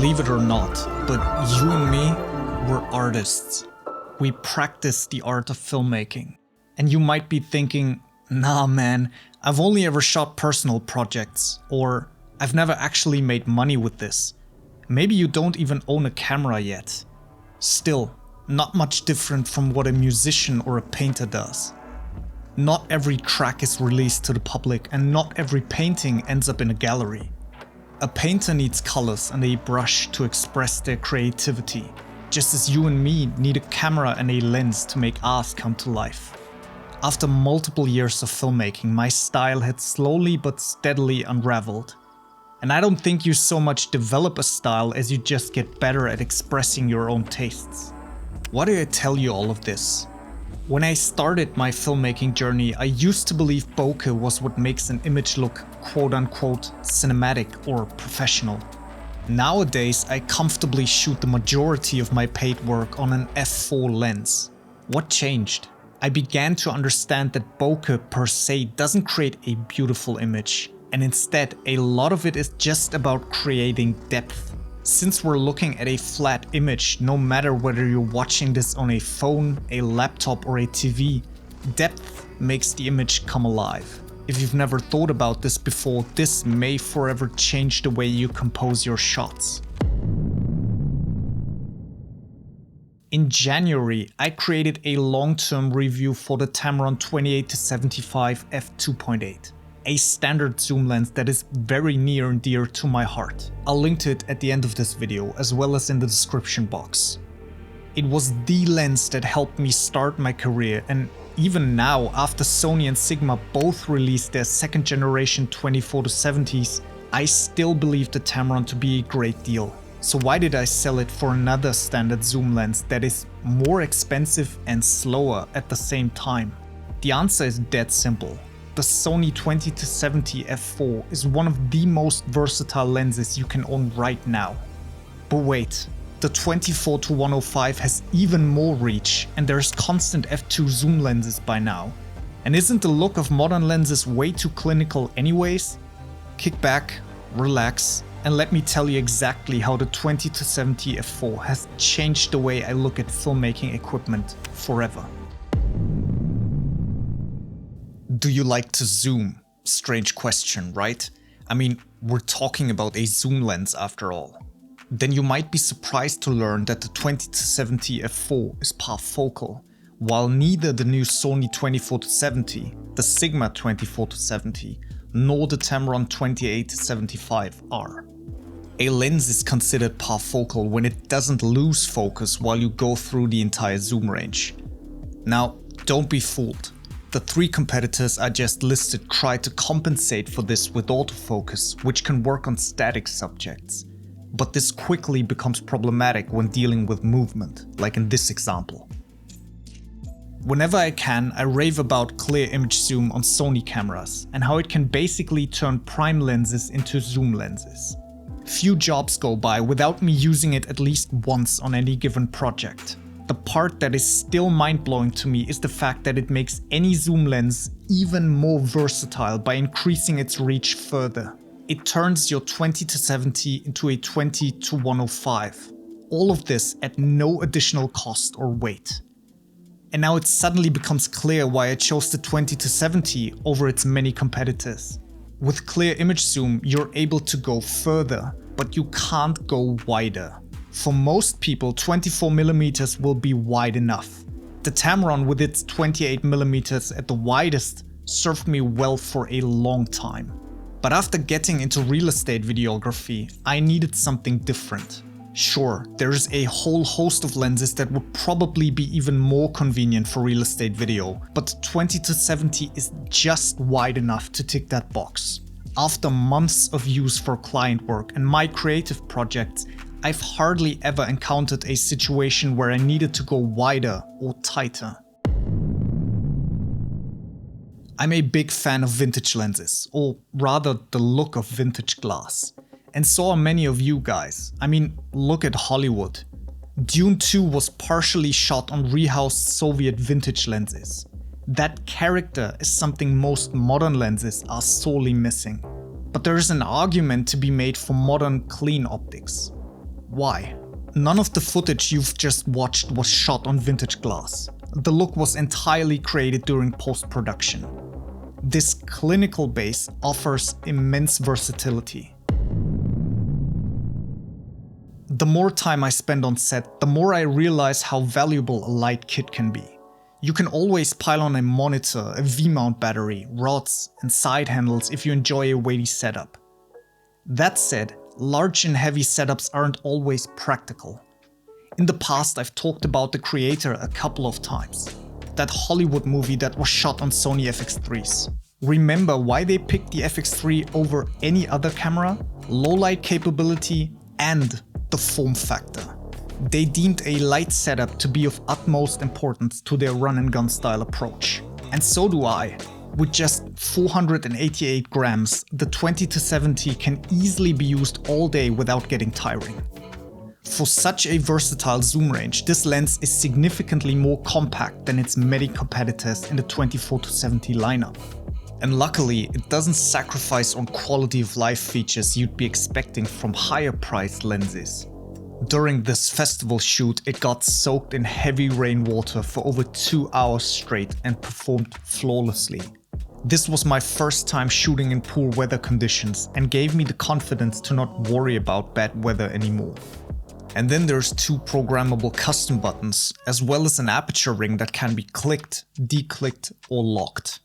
Believe it or not, but you and me, we're artists. We practice the art of filmmaking. And you might be thinking, nah man, I've only ever shot personal projects, or I've never actually made money with this. Maybe you don't even own a camera yet. Still, not much different from what a musician or a painter does. Not every track is released to the public, and not every painting ends up in a gallery. A painter needs colors and a brush to express their creativity, just as you and me need a camera and a lens to make art come to life. After multiple years of filmmaking, my style had slowly but steadily unraveled. And I don't think you so much develop a style as you just get better at expressing your own tastes. Why do I tell you all of this? When I started my filmmaking journey, I used to believe bokeh was what makes an image look quote-unquote cinematic or professional. Nowadays, I comfortably shoot the majority of my paid work on an f4 lens. What changed? I began to understand that bokeh per se doesn't create a beautiful image, and instead a lot of it is just about creating depth. Since we're looking at a flat image, no matter whether you're watching this on a phone, a laptop or a TV, depth makes the image come alive. If you've never thought about this before, this may forever change the way you compose your shots. In January, I created a long-term review for the Tamron 28-75 f2.8. A standard zoom lens that is very near and dear to my heart. I'll link to it at the end of this video as well as in the description box. It was the lens that helped me start my career, and even now, after Sony and Sigma both released their second generation 24-70s, I still believe the Tamron to be a great deal. So why did I sell it for another standard zoom lens that is more expensive and slower at the same time? The answer is dead simple. The Sony 20-70 f4 is one of the most versatile lenses you can own right now. But wait, the 24-105 has even more reach, and there's constant f2 zoom lenses by now. And isn't the look of modern lenses way too clinical anyways? Kick back, relax, and let me tell you exactly how the 20-70 f4 has changed the way I look at filmmaking equipment forever. Do you like to zoom? Strange question, right? I mean, we're talking about a zoom lens after all. Then you might be surprised to learn that the 20-70 f4 is parfocal, while neither the new Sony 24-70, the Sigma 24-70, nor the Tamron 28-75 are. A lens is considered parfocal when it doesn't lose focus while you go through the entire zoom range. Now, don't be fooled. The three competitors I just listed try to compensate for this with autofocus, which can work on static subjects. But this quickly becomes problematic when dealing with movement, like in this example. Whenever I can, I rave about clear image zoom on Sony cameras and how it can basically turn prime lenses into zoom lenses. Few jobs go by without me using it at least once on any given project. The part that is still mind-blowing to me is the fact that it makes any zoom lens even more versatile by increasing its reach further. It turns your 20-70 into a 20-105. All of this at no additional cost or weight. And now it suddenly becomes clear why I chose the 20-70 over its many competitors. With clear image zoom, you're able to go further, but you can't go wider. For most people, 24mm will be wide enough. The Tamron with its 28mm at the widest served me well for a long time. But after getting into real estate videography, I needed something different. Sure, there's a whole host of lenses that would probably be even more convenient for real estate video, but the 20-70 is just wide enough to tick that box. After months of use for client work and my creative projects, I've hardly ever encountered a situation where I needed to go wider or tighter. I'm a big fan of vintage lenses, or rather the look of vintage glass. And so are many of you guys. I mean, look at Hollywood. Dune 2 was partially shot on rehoused Soviet vintage lenses. That character is something most modern lenses are sorely missing. But there is an argument to be made for modern clean optics. Why? None of the footage you've just watched was shot on vintage glass. The look was entirely created during post-production. This clinical base offers immense versatility. The more time I spend on set, the more I realize how valuable a light kit can be. You can always pile on a monitor, a V-mount battery, rods, and side handles if you enjoy a weighty setup. That said, large and heavy setups aren't always practical. In the past, I've talked about The Creator a couple of times. That Hollywood movie that was shot on Sony FX3s. Remember why they picked the FX3 over any other camera? Low light capability and the form factor. They deemed a light setup to be of utmost importance to their run-and-gun style approach. And so do I. With just 488 grams, the 20-70 can easily be used all day without getting tiring. For such a versatile zoom range, this lens is significantly more compact than its many competitors in the 24-70 lineup. And luckily, it doesn't sacrifice on quality of life features you'd be expecting from higher priced lenses. During this festival shoot, it got soaked in heavy rainwater for over 2 hours straight and performed flawlessly. This was my first time shooting in poor weather conditions and gave me the confidence to not worry about bad weather anymore. And then there's 2 programmable custom buttons, as well as an aperture ring that can be clicked, declicked, or locked.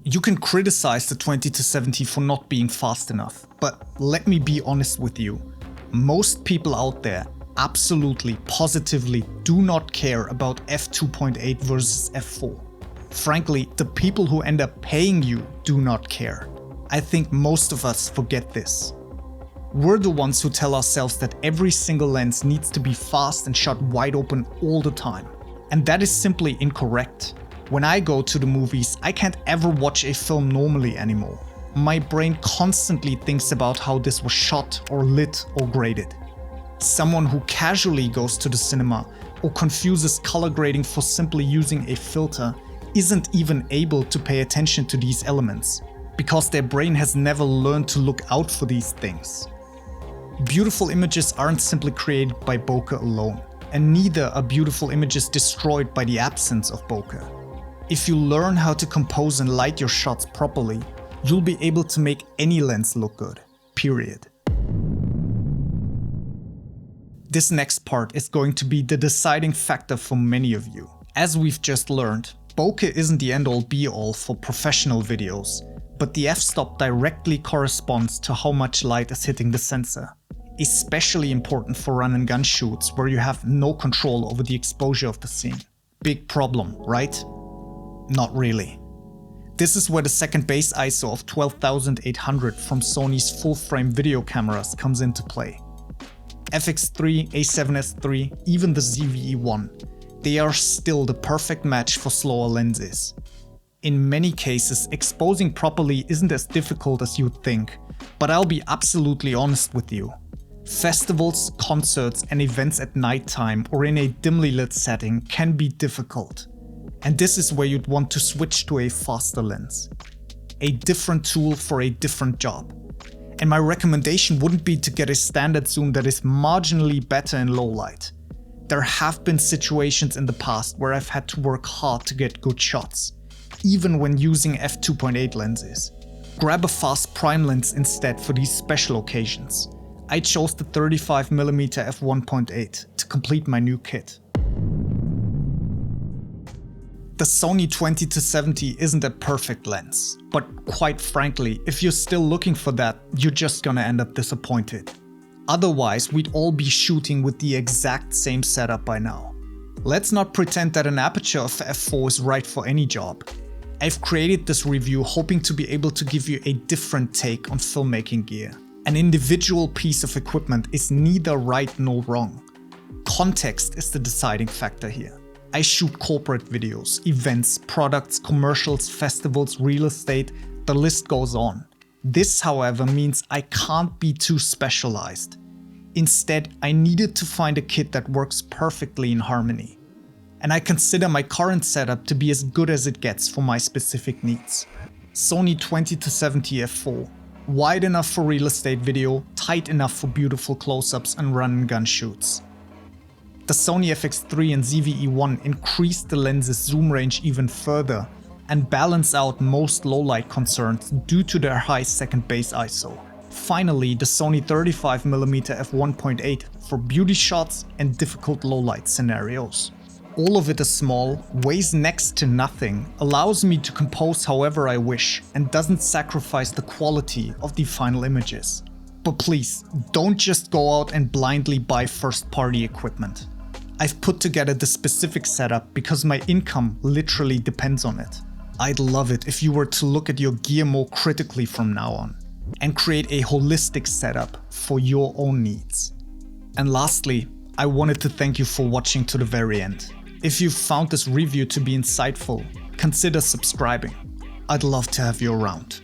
You can criticize the 20-70 for not being fast enough, but let me be honest with you. Most people out there absolutely, positively do not care about f2.8 versus f4. Frankly, the people who end up paying you do not care. I think most of us forget this. We're the ones who tell ourselves that every single lens needs to be fast and shot wide open all the time. And that is simply incorrect. When I go to the movies, I can't ever watch a film normally anymore. My brain constantly thinks about how this was shot or lit or graded. Someone who casually goes to the cinema or confuses color grading for simply using a filter isn't even able to pay attention to these elements, because their brain has never learned to look out for these things. Beautiful images aren't simply created by bokeh alone, and neither are beautiful images destroyed by the absence of bokeh. If you learn how to compose and light your shots properly, you'll be able to make any lens look good, period. This next part is going to be the deciding factor for many of you. As we've just learned, bokeh isn't the end-all be-all for professional videos, but the f-stop directly corresponds to how much light is hitting the sensor. Especially important for run-and-gun shoots where you have no control over the exposure of the scene. Big problem, right? Not really. This is where the second base ISO of 12,800 from Sony's full-frame video cameras comes into play. FX3, A7S III, even the ZVE1, they are still the perfect match for slower lenses. In many cases, exposing properly isn't as difficult as you'd think, but I'll be absolutely honest with you. Festivals, concerts, and events at nighttime or in a dimly lit setting can be difficult. And this is where you'd want to switch to a faster lens. A different tool for a different job. And my recommendation wouldn't be to get a standard zoom that is marginally better in low light. There have been situations in the past where I've had to work hard to get good shots, even when using f2.8 lenses. Grab a fast prime lens instead for these special occasions. I chose the 35mm f1.8 to complete my new kit. The Sony 20-70 isn't a perfect lens, but quite frankly, if you're still looking for that, you're just gonna end up disappointed. Otherwise, we'd all be shooting with the exact same setup by now. Let's not pretend that an aperture of f4 is right for any job. I've created this review hoping to be able to give you a different take on filmmaking gear. An individual piece of equipment is neither right nor wrong. Context is the deciding factor here. I shoot corporate videos, events, products, commercials, festivals, real estate, the list goes on. This, however, means I can't be too specialized. Instead, I needed to find a kit that works perfectly in harmony. And I consider my current setup to be as good as it gets for my specific needs. Sony 20-70 f4, Wide enough for real estate video, tight enough for beautiful close-ups and run-and-gun shoots. The Sony FX3 and ZV-E1 increased the lens's zoom range even further and balance out most low-light concerns due to their high second base ISO. Finally, the Sony 35mm f1.8 for beauty shots and difficult low-light scenarios. All of it is small, weighs next to nothing, allows me to compose however I wish, and doesn't sacrifice the quality of the final images. But please, don't just go out and blindly buy first-party equipment. I've put together the specific setup because my income literally depends on it. I'd love it if you were to look at your gear more critically from now on, and create a holistic setup for your own needs. And lastly, I wanted to thank you for watching to the very end. If you found this review to be insightful, consider subscribing. I'd love to have you around.